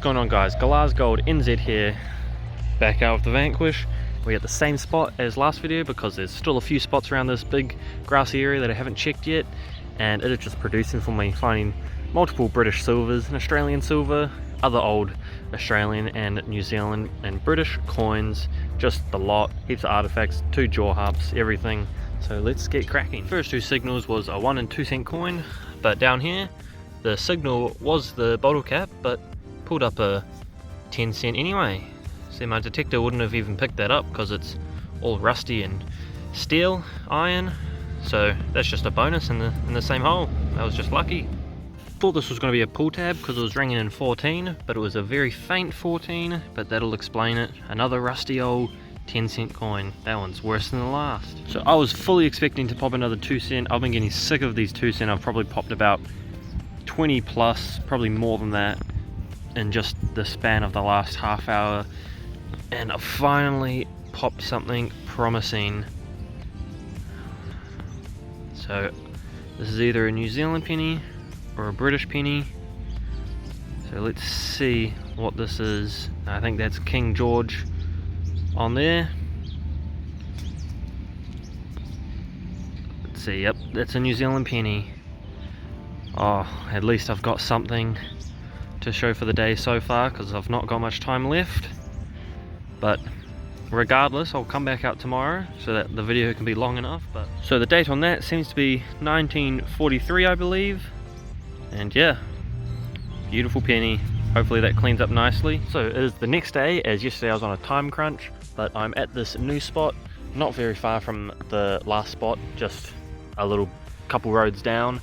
going on, guys? Galah's Gold NZ here, back out with the Vanquish. We're at the same spot as last video because there's still a few spots around this big grassy area that I haven't checked yet, and it is just producing for me, finding multiple British silvers, an Australian silver, other old Australian and New Zealand and British coins, just the lot, heaps of artifacts, 2 jaw hubs, everything. So let's get cracking. First 2 signals was a 1 and 2 cent coin, but down here the signal was the bottle cap, but pulled up a 10 cent anyway. So my detector wouldn't have even picked that up because it's all rusty and steel iron. So that's just a bonus in the same hole. That was just lucky. Thought this was going to be a pull tab because it was ringing in 14, but it was a very faint 14, but that'll explain it. Another rusty old 10 cent coin. That one's worse than the last. So I was fully expecting to pop another 2 cent. I've been getting sick of these 2 cent. I've probably popped about 20 plus, probably more than that, in just the span of the last half hour. And I finally popped something promising. So this is either a New Zealand penny or a British penny. So let's see what this is. I think that's King George on there. Let's see, yep, that's a New Zealand penny. Oh, at least I've got something to show for the day so far because I've not got much time left. But regardless, I'll come back out tomorrow so that the video can be long enough. But so the date on that seems to be 1943, I believe. And yeah, beautiful penny. Hopefully that cleans up nicely. So it is the next day, as yesterday I was on a time crunch, but I'm at this new spot, not very far from the last spot, just a little couple roads down.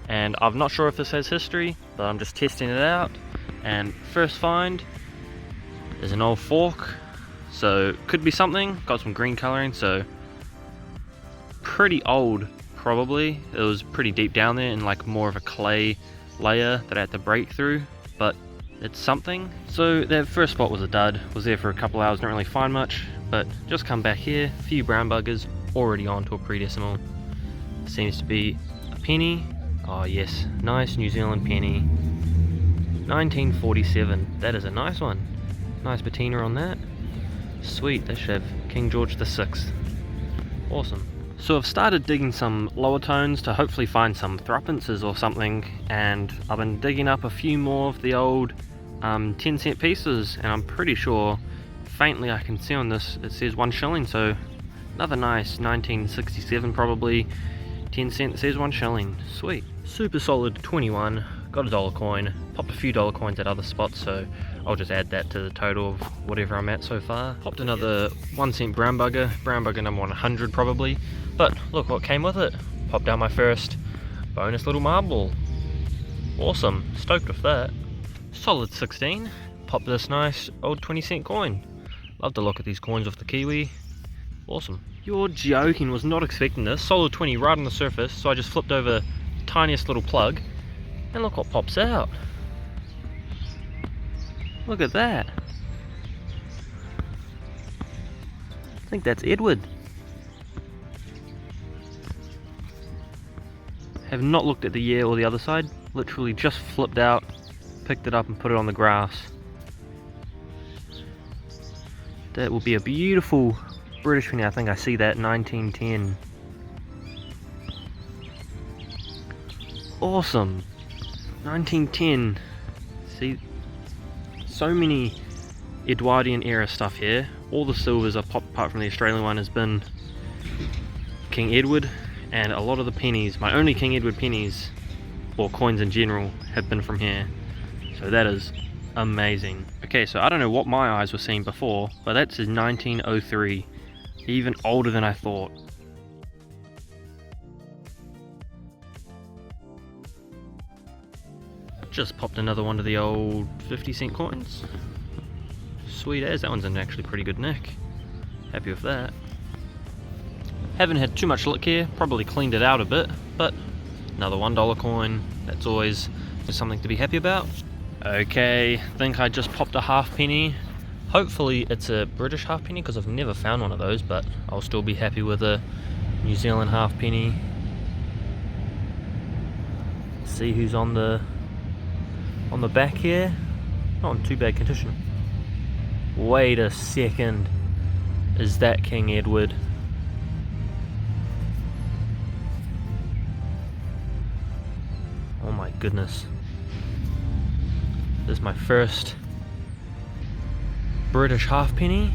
And I'm not sure if this has history, but I'm just testing it out. And first find is an old fork. So could be something, got some green coloring, so pretty old probably. It was pretty deep down there in like more of a clay layer that I had to break through, but it's something. So that first spot was a dud, was there for a couple hours, didn't really find much, but just come back here, a few brown buggers, already on to a predecimal. Seems to be a penny. Oh yes, nice New Zealand penny. 1947, that is a nice one. Nice patina on that. Sweet, they should have King George VI. Awesome. So I've started digging some lower tones to hopefully find some threepences or something, and I've been digging up a few more of the old 10 cent pieces, and I'm pretty sure, faintly I can see on this, it says 1 shilling, so another nice 1967 probably, 10 cent says 1 shilling, sweet. Super solid 21, got a dollar coin, popped a few dollar coins at other spots, so I'll just add that to the total of whatever I'm at so far. Popped another 1 cent brown bugger number 100 probably, but look what came with it. Popped out my first bonus little marble. Awesome, stoked with that. Solid 16, popped this nice old 20 cent coin. Love to look at these coins off the Kiwi. Awesome. You're joking, was not expecting this. Solid 20 right on the surface, so I just flipped over the tiniest little plug, and look what pops out. Look at that. I think that's Edward. Have not looked at the year or the other side. Literally just flipped out, picked it up and put it on the grass. That will be a beautiful British penny. I think I see that 1910. Awesome. 1910. See, so many Edwardian era stuff here. All the silvers I've popped apart from the Australian one has been King Edward, and a lot of the pennies, my only King Edward pennies, or coins in general, have been from here. So that is amazing. Okay, so I don't know what my eyes were seeing before, but that's 1903. Even older than I thought. Just popped another one of the old 50 cent coins. Sweet as, that one's in actually pretty good nick. Happy with that. Haven't had too much luck here, probably cleaned it out a bit, but another $1 coin, that's always something to be happy about. Okay, think I just popped a half penny. Hopefully it's a British half penny because I've never found one of those, but I'll still be happy with a New Zealand half penny. See who's on the back here. Not in too bad condition. Wait a second. Is that King Edward? Oh my goodness. This is my first British halfpenny.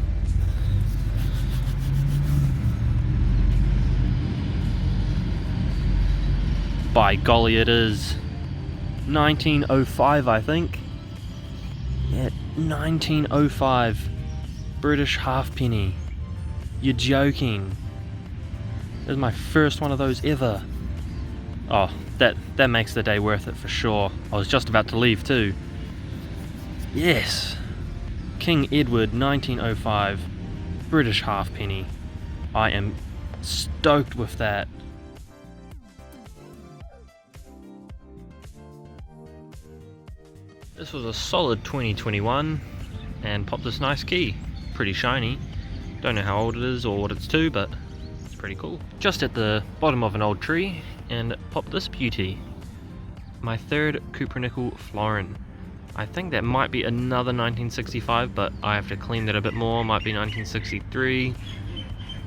By golly, it is 1905, I think. Yeah, 1905 British halfpenny. You're joking. This is my first one of those ever. Oh, that makes the day worth it for sure. I was just about to leave too. Yes, King Edward 1905 British halfpenny. I am stoked with that. This was a solid 2021 and popped this nice key. Pretty shiny. Don't know how old it is or what it's to, but it's pretty cool. Just at the bottom of an old tree and popped this beauty. My third cupronickel florin. I think that might be another 1965, but I have to clean that a bit more. Might be 1963.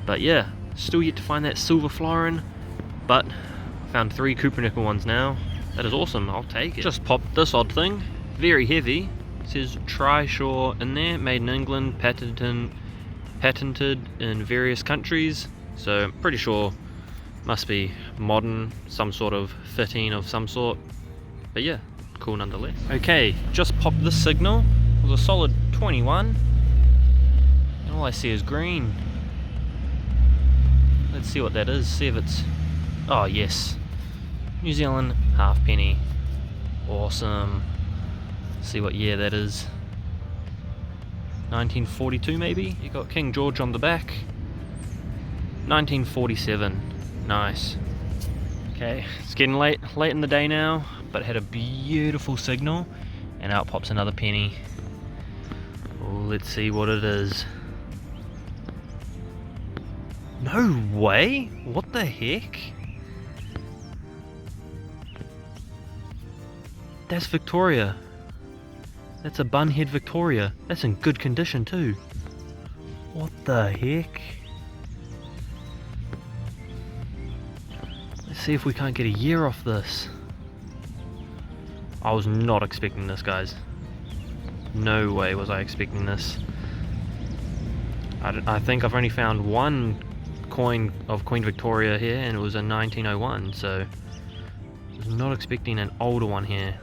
But yeah, still yet to find that silver florin, but found 3 cupronickel ones now. That is awesome, I'll take it. Just popped this odd thing. Very heavy. It says Trishaw in there, made in England, patented in various countries. So pretty sure must be modern, some sort of fitting of some sort. But yeah, cool nonetheless. Okay, just popped this signal. It was a solid 21. And all I see is green. Let's see what that is, see if it's... Oh yes, New Zealand halfpenny. Awesome. See what year that is. 1942 maybe? You got King George on the back. 1947. Nice. Okay, it's getting late in the day now, but it had a beautiful signal, and out pops another penny. Oh, let's see what it is. No way! What the heck? That's Victoria. That's a bunhead Victoria. That's in good condition too. What the heck? Let's see if we can't get a year off this. I was not expecting this, guys. No way was I expecting this. I think I've only found one coin of Queen Victoria here, and it was in 1901, so I was not expecting an older one here.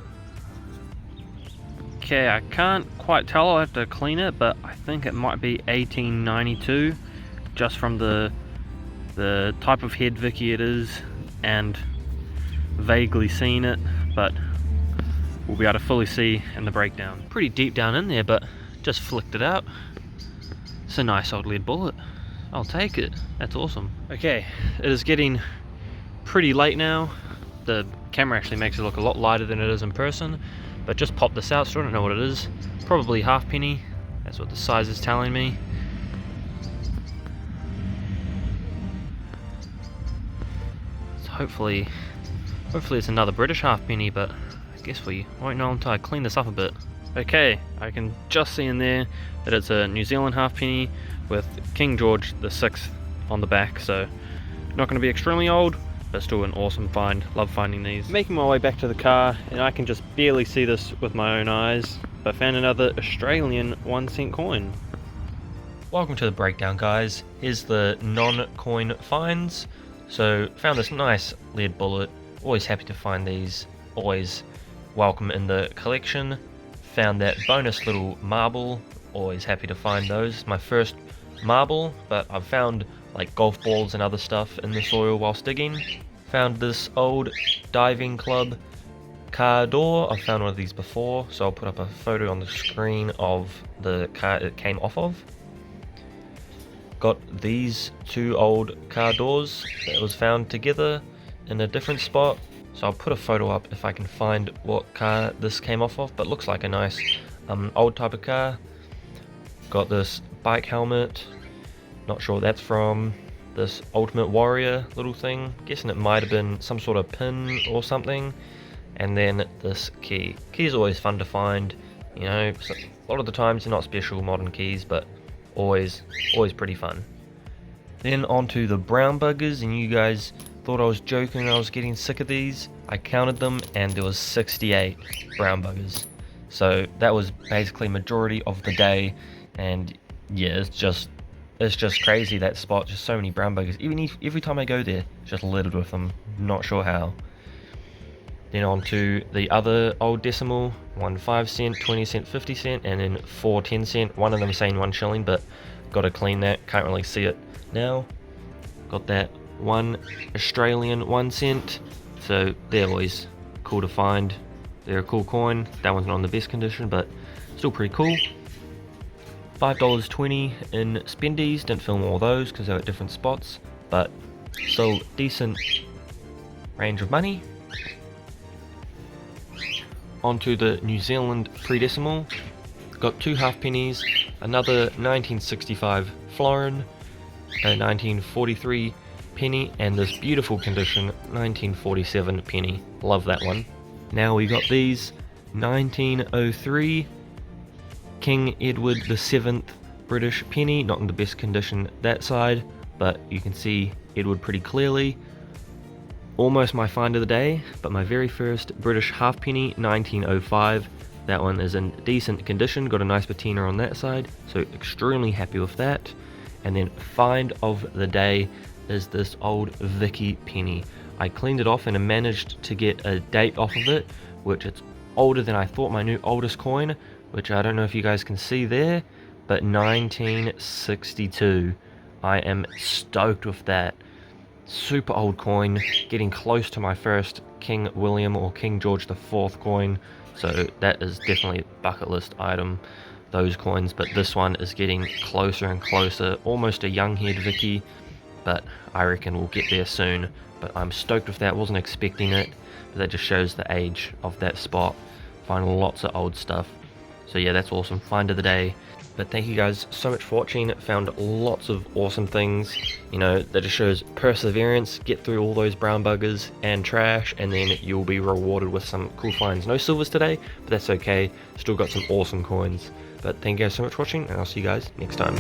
Okay, I can't quite tell, I'll have to clean it, but I think it might be 1892, just from the type of head Vicky it is, and vaguely seeing it, but we'll be able to fully see in the breakdown. Pretty deep down in there, but just flicked it out. It's a nice old lead bullet. I'll take it. That's awesome. Okay, it is getting pretty late now. The camera actually makes it look a lot lighter than it is in person, but just popped this out, still don't know what it is. Probably halfpenny. That's what the size is telling me. So hopefully it's another British halfpenny, but I guess we won't know until I clean this up a bit. Okay, I can just see in there that it's a New Zealand halfpenny with King George VI on the back, so not going to be extremely old, but still an awesome find. Love finding these. Making my way back to the car, and I can just barely see this with my own eyes, but found another Australian 1-cent coin. Welcome to the breakdown, guys. Here's the non-coin finds. So found this nice lead bullet. Always happy to find these. Always welcome in the collection. Found that bonus little marble. Always happy to find those. My first marble, but I've found like golf balls and other stuff in the soil whilst digging. Found this old diving club car door. I've found one of these before, so I'll put up a photo on the screen of the car it came off of. Got these 2 old car doors that was found together in a different spot, so I'll put a photo up if I can find what car this came off of, but looks like a nice old type of car. Got this bike helmet, not sure what that's from. This Ultimate Warrior little thing, guessing it might have been some sort of pin or something. And then this key. Key is always fun to find, You know, so a lot of the times they're not special modern keys, but always pretty fun. Then onto the brown buggers, and you guys thought I was joking, I was getting sick of these. I counted them and there was 68 brown buggers. So that was basically majority of the day, and yeah, it's just crazy, that spot. Just so many brown buggers. Even if, every time I go there, it's just littered with them. Not sure how. Then on to the other old decimal, 1 5 cent, 20 cent, 50 cent, and then 4 10 cent. One of them saying 1 shilling, but got to clean that. Can't really see it now. Got that 1 Australian 1 cent. So they're always cool to find. They're a cool coin. That one's not in the best condition, but still pretty cool. $5.20 in spendies. Didn't film all those because they were at different spots, but still decent range of money. Onto the New Zealand predecimal. Got 2 halfpennies, another 1965 florin, a 1943 penny, and this beautiful condition 1947 penny. Love that one. Now we got these 1903 King Edward VII British penny, not in the best condition that side, but you can see Edward pretty clearly. Almost my find of the day, but my very first British halfpenny, 1905. That one is in decent condition, got a nice patina on that side, so extremely happy with that. And then find of the day is this old Vicky penny. I cleaned it off and I managed to get a date off of it, which it's older than I thought my new oldest coin, which I don't know if you guys can see there, but 1962. I am stoked with that. Super old coin, getting close to my first King William or King George IV coin, so that is definitely a bucket list item, those coins. But this one is getting closer and closer, almost a young head Vicky, but I reckon we'll get there soon. But I'm stoked with that, wasn't expecting it, but that just shows the age of that spot. Finding lots of old stuff, so yeah, that's awesome. Find of the day. But thank you guys so much for watching. Found lots of awesome things, you know, that just shows perseverance. Get through all those brown buggers and trash, and then you'll be rewarded with some cool finds. No silvers today, but that's okay. Still got some awesome coins. But thank you guys so much for watching, and I'll see you guys next time.